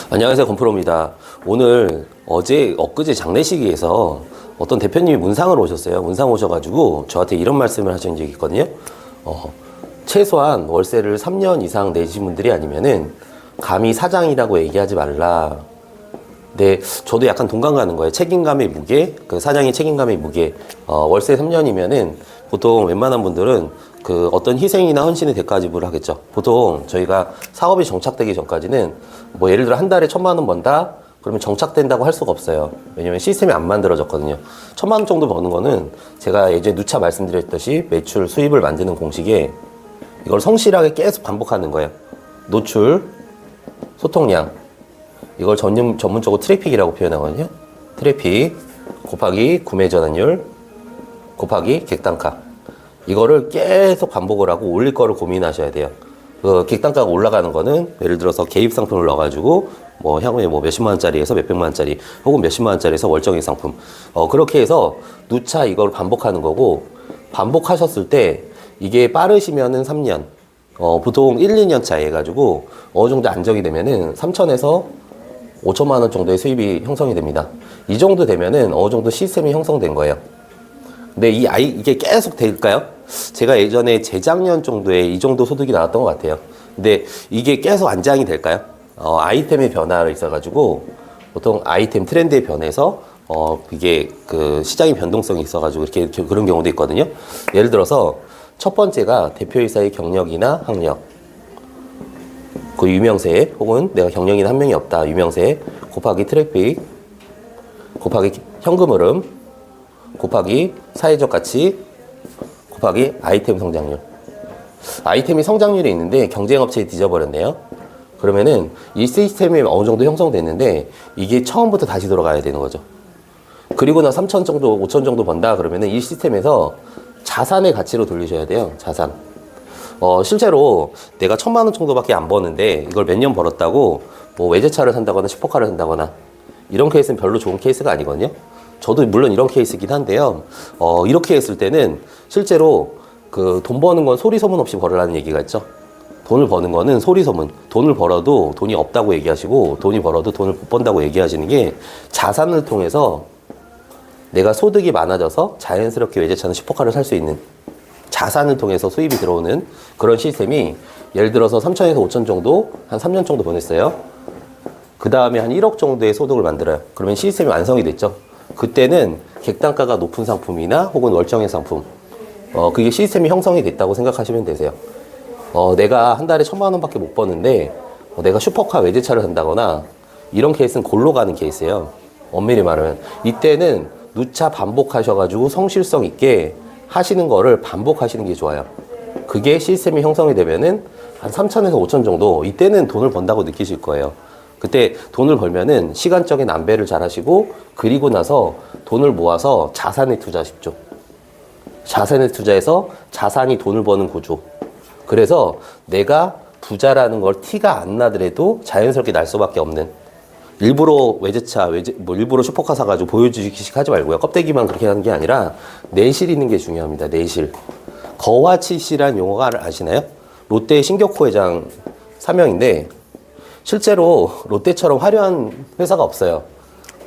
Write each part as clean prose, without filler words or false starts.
안녕하세요, 건프로입니다. 오늘 엊그제 장례식에서 어떤 대표님이 문상을 오셨어요. 문상 오셔가지고 저한테 이런 말씀을 하신 적이 있거든요. 최소한 월세를 3년 이상 내신 분들이 아니면은 감히 사장이라고 얘기하지 말라. 근데 저도 약간 동감 가는 거예요. 책임감의 무게, 그 사장의 책임감의 무게. 월세 3년이면은 보통 웬만한 분들은 그 어떤 희생이나 헌신의 대가 지불을 하겠죠. 보통 저희가 사업이 정착되기 전까지는 뭐 예를 들어 한 달에 1,000만 원 번다? 그러면 정착된다고 할 수가 없어요. 왜냐면 시스템이 안 만들어졌거든요. 1,000만 원 정도 버는 거는 제가 예전에 누차 말씀드렸듯이 매출, 수입을 만드는 공식에 이걸 성실하게 계속 반복하는 거예요. 노출, 소통량. 이걸 전문적으로 트래픽이라고 표현하거든요. 트래픽 곱하기 구매 전환율 곱하기 객단가. 이거를 계속 반복을 하고 올릴 거를 고민하셔야 돼요. 그 객단가가 올라가는 거는 예를 들어서 개입 상품을 넣어가지고 뭐 향후에 뭐 몇십만 원짜리에서 몇백만 원짜리 혹은 몇십만 원짜리에서 월정액 상품 그렇게 해서 누차 이걸 반복하는 거고, 반복하셨을 때 이게 빠르시면은 3년 보통 1, 2년 차에 해가지고 어느 정도 안정이 되면은 3천에서 5천만 원 정도의 수입이 형성이 됩니다. 이 정도 되면은 어느 정도 시스템이 형성된 거예요. 근데 이게 계속 될까요? 제가 예전에 재작년 정도에 이 정도 소득이 나왔던 것 같아요. 근데 이게 계속 안장이 될까요? 아이템의 변화가 있어가지고 보통 아이템 트렌드의 변해서 이게 그 시장의 변동성이 있어가지고 이렇게 그런 경우도 있거든요. 예를 들어서 첫 번째가 대표이사의 경력이나 학력, 그 유명세 혹은 내가 경력인 한 명이 없다 유명세 곱하기 트래픽 곱하기 현금 흐름 곱하기 사회적 가치 곱하기 아이템 성장률. 아이템이 성장률이 있는데 경쟁업체에 뒤져버렸네요. 그러면은 이 시스템이 어느 정도 형성됐는데 이게 처음부터 다시 돌아가야 되는 거죠. 그리고 나 3천 정도 5천 정도 번다 그러면은 이 시스템에서 자산의 가치로 돌리셔야 돼요. 자산. 실제로 내가 1,000만 원 정도밖에 안 버는데 이걸 몇 년 벌었다고 뭐 외제차를 산다거나 슈퍼카를 산다거나 이런 케이스는 별로 좋은 케이스가 아니거든요. 저도 물론 이런 케이스이긴 한데요. 이렇게 했을 때는 실제로 그 돈 버는 건 소리 소문 없이 벌으라는 얘기가 있죠. 돈을 버는 거는 소리 소문. 돈을 벌어도 돈이 없다고 얘기하시고 돈이 벌어도 돈을 못 번다고 얘기하시는 게 자산을 통해서 내가 소득이 많아져서 자연스럽게 외제차는 슈퍼카를 살 수 있는 자산을 통해서 수입이 들어오는 그런 시스템이 예를 들어서 3천에서 5천 정도 한 3년 정도 보냈어요. 그 다음에 한 1억 정도의 소득을 만들어요. 그러면 시스템이 완성이 됐죠. 그때는 객단가가 높은 상품이나 혹은 월정액 상품 그게 시스템이 형성이 됐다고 생각하시면 되세요. 내가 한 달에 1,000만 원밖에 못 버는데 내가 슈퍼카 외제차를 산다거나 이런 케이스는 골로 가는 케이스예요. 엄밀히 말하면 이때는 누차 반복하셔가지고 성실성 있게 하시는 거를 반복하시는 게 좋아요. 그게 시스템이 형성이 되면은 한 3천에서 5천 정도 이때는 돈을 번다고 느끼실 거예요. 그때 돈을 벌면은 시간적인 안배를 잘 하시고 그리고 나서 돈을 모아서 자산에 투자하십시오. 자산에 투자해서 자산이 돈을 버는 구조. 그래서 내가 부자라는 걸 티가 안 나더라도 자연스럽게 날 수밖에 없는, 일부러 외제차, 일부러 슈퍼카 사가지고 보여주기식 하지 말고요. 껍데기만 그렇게 하는 게 아니라 내실 있는 게 중요합니다. 내실. 거화치시란 용어가 아시나요? 롯데 신격호 회장 사명인데 실제로 롯데처럼 화려한 회사가 없어요.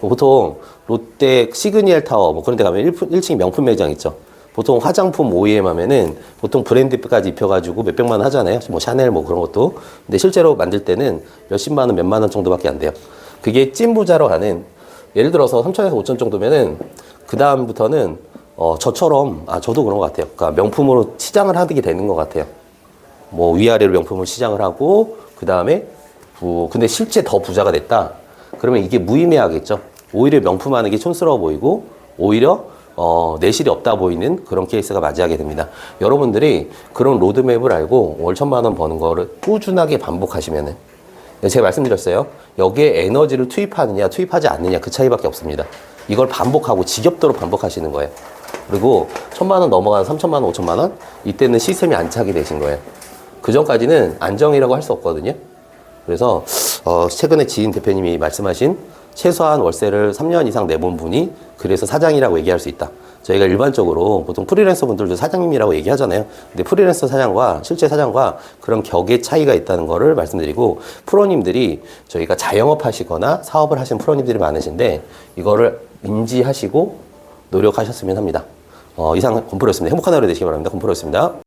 보통 롯데 시그니엘 타워 뭐 그런 데 가면 1층 명품 매장 있죠. 보통 화장품 OEM 하면은 보통 브랜드까지 입혀가지고 몇백만 원 하잖아요. 뭐 샤넬 뭐 그런 것도. 근데 실제로 만들 때는 몇십만 원, 몇만 원 정도밖에 안 돼요. 그게 찐부자로 가는, 예를 들어서 3천에서 5천 정도면은 그 다음부터는 저처럼 저도 그런 것 같아요. 그러니까 명품으로 시장을 하게 되는 것 같아요. 뭐 위아래로 명품을 시장을 하고 그 다음에 근데 실제 더 부자가 됐다. 그러면 이게 무의미하겠죠. 오히려 명품하는 게 촌스러워 보이고 오히려 내실이 없다 보이는 그런 케이스가 맞이하게 됩니다. 여러분들이 그런 로드맵을 알고 월 1,000만 원 버는 거를 꾸준하게 반복하시면은, 제가 말씀드렸어요. 여기에 에너지를 투입하느냐 투입하지 않느냐 그 차이밖에 없습니다. 이걸 반복하고 지겹도록 반복하시는 거예요. 그리고 1,000만 원 넘어가는 3,000만 원, 5,000만 원 이때는 시스템이 안착이 되신 거예요. 그 전까지는 안정이라고 할 수 없거든요. 그래서 최근에 지인 대표님이 말씀하신 최소한 월세를 3년 이상 내본 분이 그래서 사장이라고 얘기할 수 있다. 저희가 일반적으로 보통 프리랜서 분들도 사장님이라고 얘기하잖아요. 근데 프리랜서 사장과 실제 사장과 그런 격의 차이가 있다는 거를 말씀드리고, 프로님들이 저희가 자영업 하시거나 사업을 하시는 프로님들이 많으신데 이거를 인지하시고 노력하셨으면 합니다. 이상 건프로였습니다. 행복한 하루 되시기 바랍니다. 건프로였습니다.